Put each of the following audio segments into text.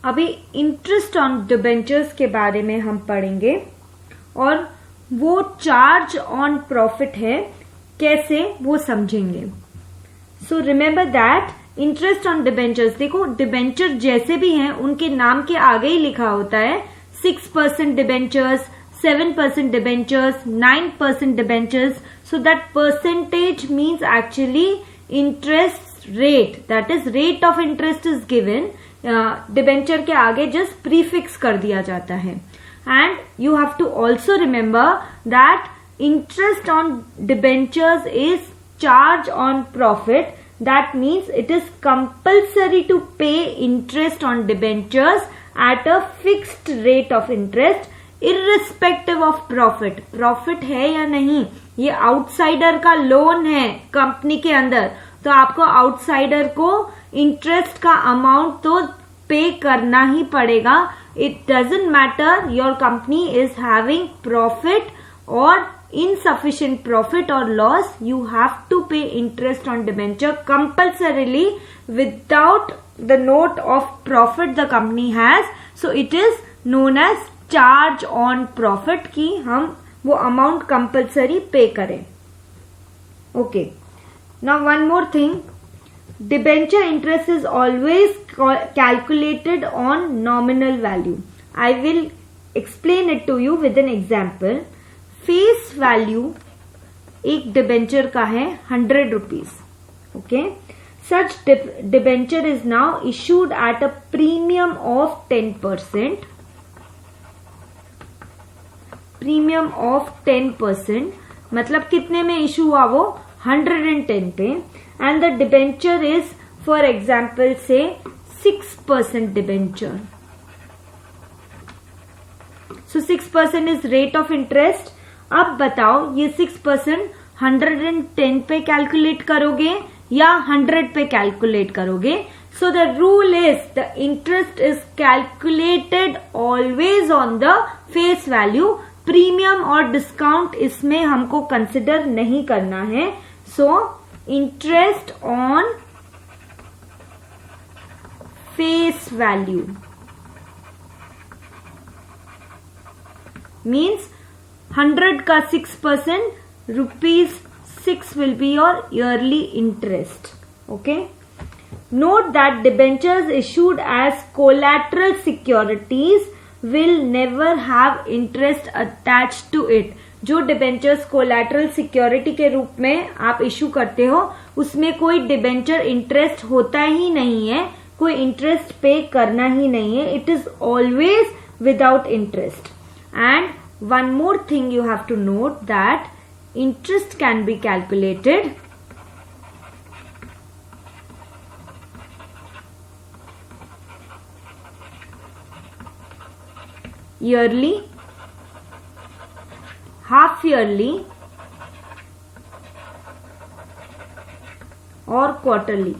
अभी interest on debentures के बारे में हम पढ़ेंगे और वो चार्ज ऑन प्रॉफिट है, कैसे वो समझेंगे. So remember that interest on debentures, देखो डिबेंचर जैसे भी हैं उनके नाम के आगे ही लिखा होता है 6% debentures, 7% debentures, 9% debentures. So that percentage means actually interest rate. That is rate of interest is given. Debenture के आगे just prefix कर दिया जाता है. And you have to also remember that interest on debentures is charge on profit. That means it is compulsory to pay interest on debentures at a fixed rate of interest. Irrespective of profit. Profit है या नहीं, ये outsider का loan है company के अंदर, तो आपको आउटसाइडर को इंटरेस्ट का अमाउंट तो पे करना ही पड़ेगा. It doesn't matter your company is having profit और insufficient profit or loss, you have to pay interest on debenture compulsorily without the note of profit the company has. So it is known as charge on profit की हम वो amount compulsory pay करें. Okay, now one more thing, debenture interest is always calculated on nominal value. I will explain it to you with an example. Face value एक debenture का है 100 rupees. Okay, such debenture is now issued at a premium of 10%. Premium of 10%, मतलब कितने में issue हुआ वो 110 पे. And the debenture is for example से 6% debenture. So 6% is rate of interest. अब बताओ ये 6% 110 पे कैलकुलेट करोगे या 100 पे कैलकुलेट करोगे. So the rule is the interest is calculated always on the face value. Premium और डिस्काउंट इसमें हमको कंसिडर नहीं करना है. So interest on face value means 100 का 6%, ₹6 will be your yearly interest. Okay. Note that debentures issued as collateral securities will never have interest attached to it. जो debentures collateral security के रूप में आप इशू करते हो उसमें कोई डिबेंचर इंटरेस्ट होता ही नहीं है, कोई इंटरेस्ट पे करना ही नहीं है. It is always without interest. And one more thing you have to note that interest can be calculated yearly, half yearly और quarterly.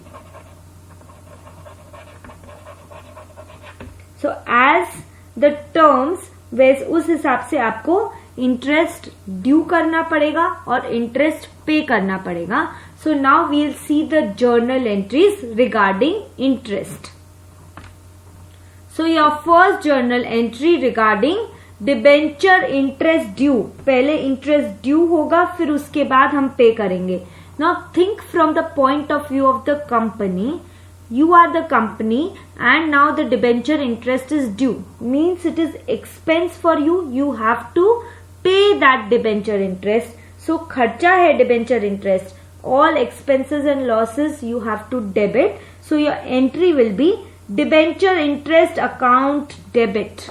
So as the terms, वैसे उस हिसाब से आपको इंटरेस्ट ड्यू करना पड़ेगा और इंटरेस्ट पे करना पड़ेगा. So now we'll see the journal entries regarding interest. So your first journal entry regarding debenture interest due. पहले इंटरेस्ट ड्यू होगा फिर उसके बाद हम पे करेंगे. Now think from the point of view of the company. You are the company and now the debenture interest is due. Means it is expense for you. You have to pay that debenture interest. So खर्चा है debenture interest. All expenses and losses you have to debit. So your entry will be debenture interest account debit.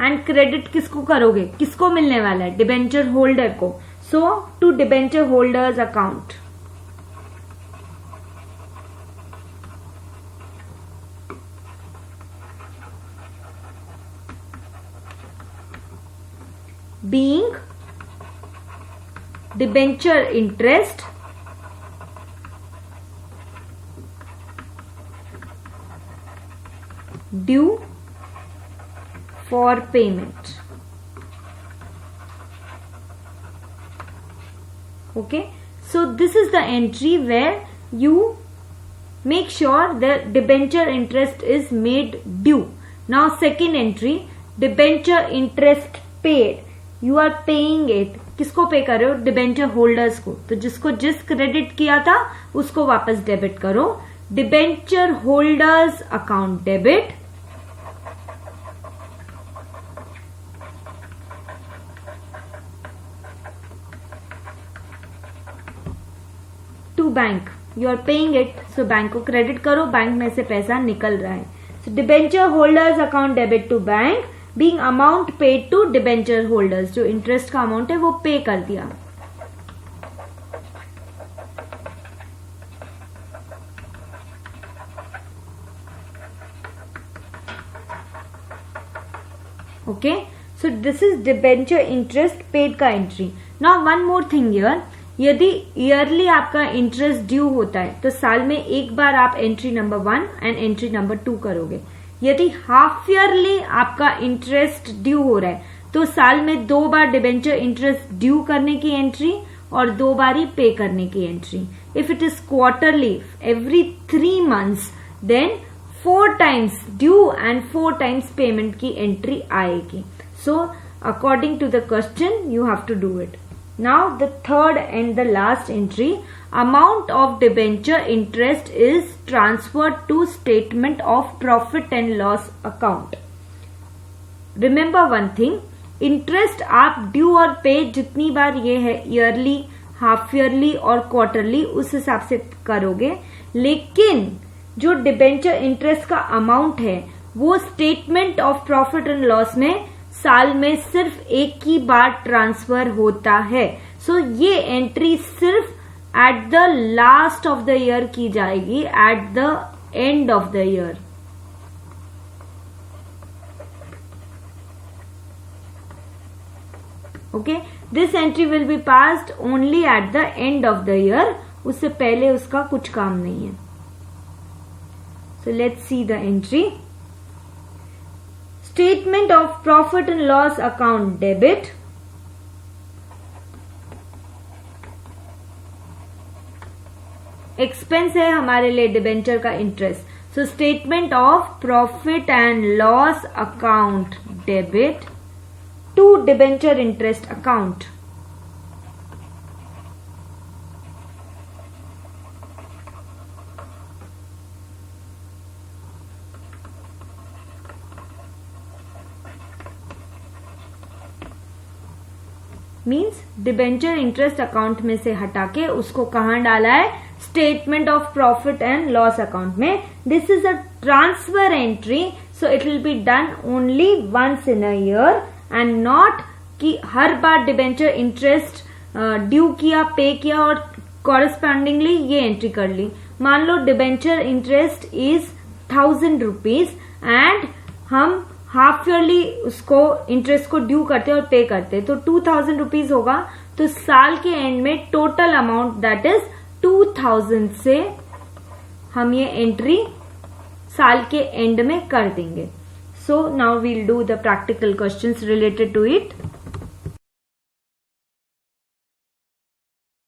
And credit किसको करोगे, किसको मिलने वाला है, debenture holder को. So to debenture holders account. being debenture interest due for payment. Okay, so this is the entry where you make sure the debenture interest is made due. Now second entry, debenture interest paid. You are paying it. किसको पे कर रहे हो? Debenture holders को. तो जिसको जिस credit किया था उसको वापस डेबिट करो. Debenture holders account debit. To bank. You are paying it, so bank को क्रेडिट करो. बैंक में से पैसा निकल रहा है. So debenture holders account debit to bank, being amount paid to debenture holders. जो इंटरेस्ट का अमाउंट है वो पे कर दिया. Okay, so this is debenture interest paid का entry. Now one more thing here, यदि ईयरली आपका इंटरेस्ट ड्यू होता है तो साल में एक बार आप entry number 1 and entry number 2 करोगे. यदि हाफ ईयरली आपका इंटरेस्ट ड्यू हो रहा है तो साल में 2 बार डिबेंचर इंटरेस्ट ड्यू करने की एंट्री और 2 बार ही पे करने की entry. If it is quarterly, every 3 months, देन 4 times due and 4 times payment की एंट्री आएगी. So according to the question you have to do it. Now the third and the last entry, amount of debenture interest is transferred to statement of profit and loss account. Remember one thing, interest आप due और पे जितनी बार ये है yearly, half yearly और quarterly उस हिसाब से करोगे. लेकिन जो डिबेंचर इंटरेस्ट का अमाउंट है वो statement of profit and loss में साल में सिर्फ एक ही बार ट्रांसफर होता है. सो ये एंट्री सिर्फ at the last of the year की जाएगी, at the end of the year. Okay, this entry will be passed only at the end of the year. उससे पहले उसका कुछ काम नहीं है. So let's see the entry. Statement of profit and loss account debit. Expense है हमारे लिए डिबेंचर का interest. So statement of profit and loss account debit to debenture interest account. Means debenture interest account में से हटा के उसको कहां डाला है? Statement of profit and loss account में. This is a transfer entry, so it will be done only once in a year and not कि हर बार डिबेंचर इंटरेस्ट ड्यू किया, पे किया और कॉरेस्पॉन्डिंगली ये एंट्री कर ली. मान लो debenture interest is 1000 rupees and हम हाफ ईयरली उसको इंटरेस्ट को ड्यू करते और पे करते तो 2000 rupees होगा. तो साल के एंड में टोटल अमाउंट दैट इज 2000 से हम ये एंट्री साल के एंड में कर देंगे. So now we'll do the practical questions related to it.